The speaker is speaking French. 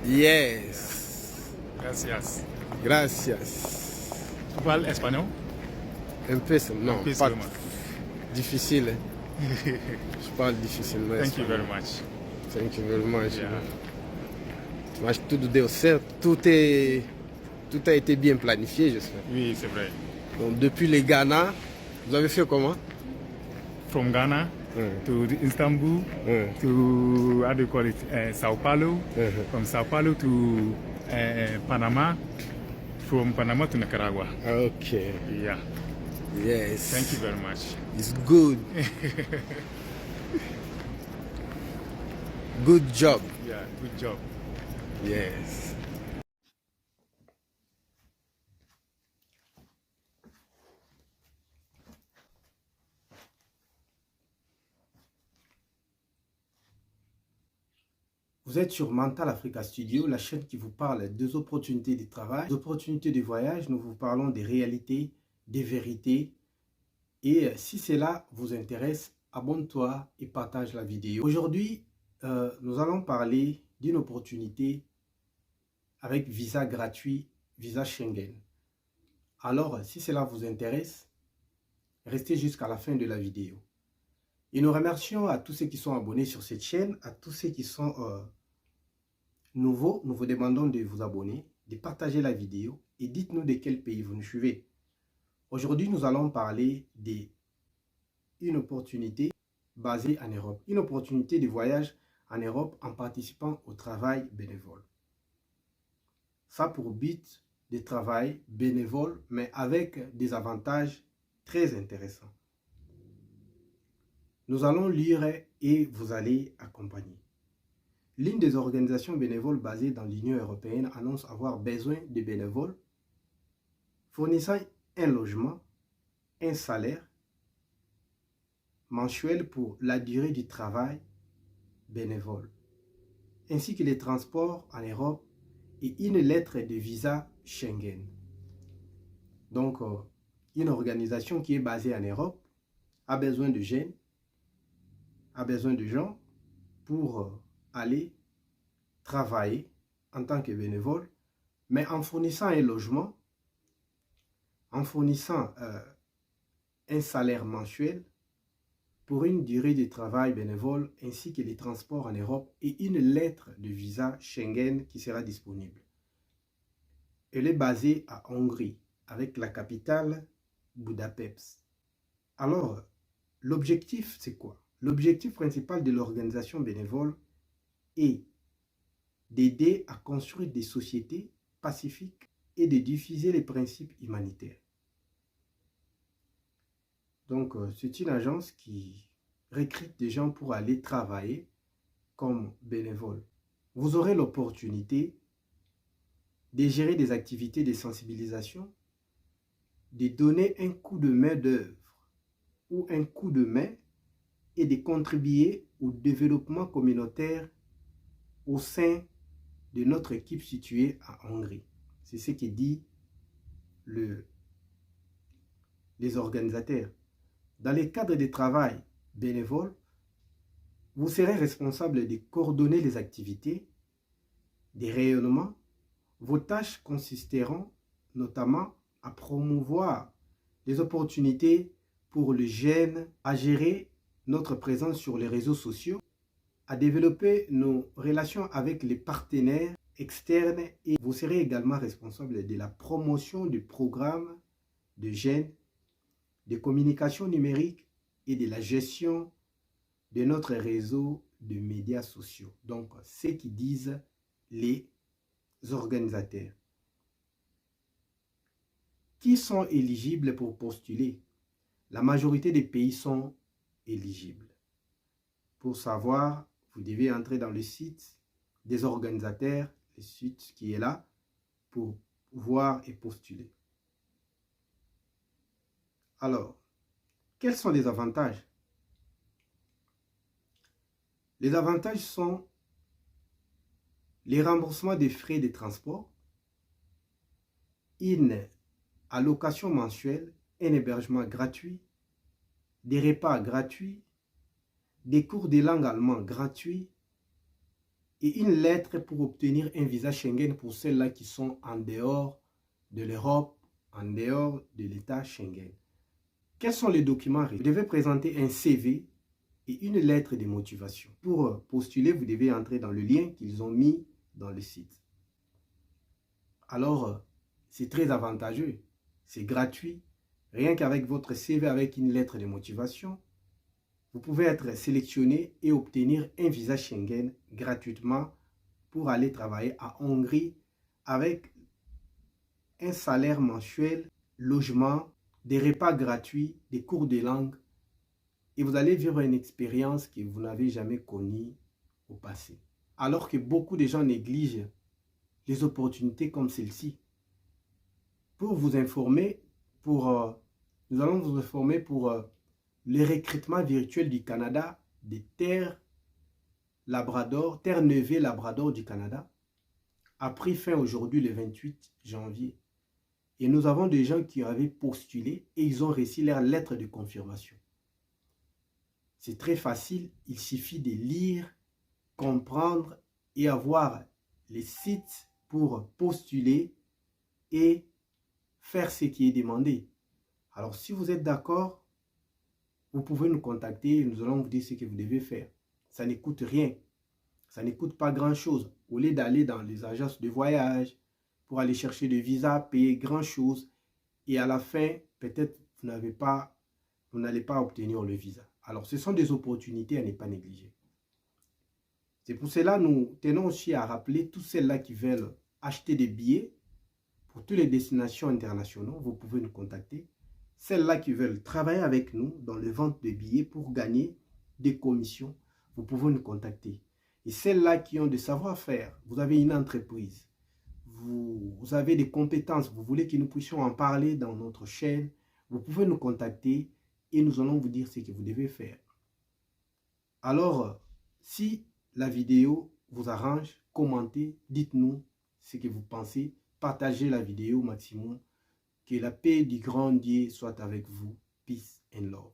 Yes. Gracias. Gracias. ¿Tú hablas español? Empiezo. Non, Un peu pas seulement. difficile. Je parle difficilement. Thank you espagnol. very much. Thank you very much. Yeah. Mas tudo deu certo. Tout a été bien planifié, j'espère. Oui, c'est vrai. Donc, depuis les Ghana, vous avez fait comment? From Ghana Ouais. to Istanbul Ouais. to, how do you call it, Sao Paulo. Uh-huh. From Sao Paulo to Panama. From Panama to Nicaragua. Okay. Yeah. Yes. Thank you very much. It's good. Good job. Yeah, good job. Yes. Vous êtes sur Mental Africa Studio, la chaîne qui vous parle des opportunités de travail, des opportunités de voyage. Nous vous parlons des réalités, des vérités. Et si cela vous intéresse, abonne-toi et partage la vidéo. Aujourd'hui, nous allons parler d'une opportunité avec visa gratuit, visa Schengen. Alors, si cela vous intéresse, restez jusqu'à la fin de la vidéo. Et nous remercions à tous ceux qui sont abonnés sur cette chaîne, à tous ceux qui sont nouveaux. Nous vous demandons de vous abonner, de partager la vidéo et dites-nous de quel pays vous nous suivez. Aujourd'hui, nous allons parler d'une opportunité basée en Europe. Une opportunité de voyage en Europe en participant au travail bénévole. Ça pour but de travail bénévole, mais avec des avantages très intéressants. Nous allons lire et vous allez accompagner. L'une des organisations bénévoles basées dans l'Union européenne annonce avoir besoin de bénévoles fournissant un logement, un salaire mensuel pour la durée du travail bénévole, ainsi que les transports en Europe et une lettre de visa Schengen. Donc, une organisation qui est basée en Europe a besoin de jeunes, a besoin de gens pour aller travailler en tant que bénévole, mais en fournissant un logement, en fournissant un salaire mensuel pour une durée de travail bénévole, ainsi que les transports en Europe et une lettre de visa Schengen qui sera disponible. Elle est basée à Hongrie, avec la capitale Budapest. Alors, l'objectif, c'est quoi? L'objectif principal de l'organisation bénévole est d'aider à construire des sociétés pacifiques et de diffuser les principes humanitaires. Donc, c'est une agence qui recrute des gens pour aller travailler comme bénévoles. Vous aurez l'opportunité de gérer des activités de sensibilisation, de donner un coup de main d'œuvre ou un coup de main et de contribuer au développement communautaire au sein de notre équipe située à Hongrie. C'est ce que dit les organisateurs. Dans le cadre de travail bénévole, vous serez responsable de coordonner les activités, des rayonnements. Vos tâches consisteront notamment à promouvoir les opportunités pour les jeunes, à gérer notre présence sur les réseaux sociaux, à développer nos relations avec les partenaires externes et vous serez également responsable de la promotion du programme de jeunes, de communication numérique et de la gestion de notre réseau de médias sociaux. Donc, ce qui disent les organisateurs. Qui sont éligibles pour postuler? La majorité des pays sont éligibles. Pour savoir, vous devez entrer dans le site des organisateurs, le site qui est là, pour voir et postuler. Alors, quels sont les avantages? Les avantages sont les remboursements des frais de transport, une allocation mensuelle, un hébergement gratuit, des repas gratuits, des cours de langue allemande gratuits, et une lettre pour obtenir un visa Schengen pour celles-là qui sont en dehors de l'Europe, en dehors de l'État Schengen. Quels sont les documents? Vous devez présenter un CV et une lettre de motivation. Pour postuler, vous devez entrer dans le lien qu'ils ont mis dans le site. Alors, c'est très avantageux, c'est gratuit. Rien qu'avec votre CV, avec une lettre de motivation, vous pouvez être sélectionné et obtenir un visa Schengen gratuitement pour aller travailler en Hongrie avec un salaire mensuel, logement, des repas gratuits, des cours de langue. Et vous allez vivre une expérience que vous n'avez jamais connue au passé. Alors que beaucoup de gens négligent les opportunités comme celle-ci. Pour vous informer, nous allons vous informer pour le recrutement virtuel du Canada des terres Terre-Neuve-Labrador du Canada a pris fin aujourd'hui le 28 janvier. Et nous avons des gens qui avaient postulé et ils ont reçu leur lettre de confirmation. C'est très facile, il suffit de lire, comprendre et avoir les sites pour postuler et faire ce qui est demandé. Alors si vous êtes d'accord, vous pouvez nous contacter et nous allons vous dire ce que vous devez faire. Ça ne coûte rien, ça ne coûte pas grand-chose. Au lieu d'aller dans les agences de voyage pour aller chercher des visas, payer grand-chose et à la fin, peut-être vous n'allez pas obtenir le visa. Alors ce sont des opportunités à ne pas négliger. C'est pour cela que nous tenons aussi à rappeler tous ceux-là qui veulent acheter des billets pour toutes les destinations internationales, vous pouvez nous contacter. Celles-là qui veulent travailler avec nous dans les ventes de billets pour gagner des commissions, vous pouvez nous contacter. Et celles-là qui ont des savoir-faire, vous avez une entreprise, vous avez des compétences, vous voulez que nous puissions en parler dans notre chaîne, vous pouvez nous contacter et nous allons vous dire ce que vous devez faire. Alors, si la vidéo vous arrange, commentez, dites-nous ce que vous pensez, partagez la vidéo au maximum. Que la paix du grand Dieu soit avec vous. Peace and love.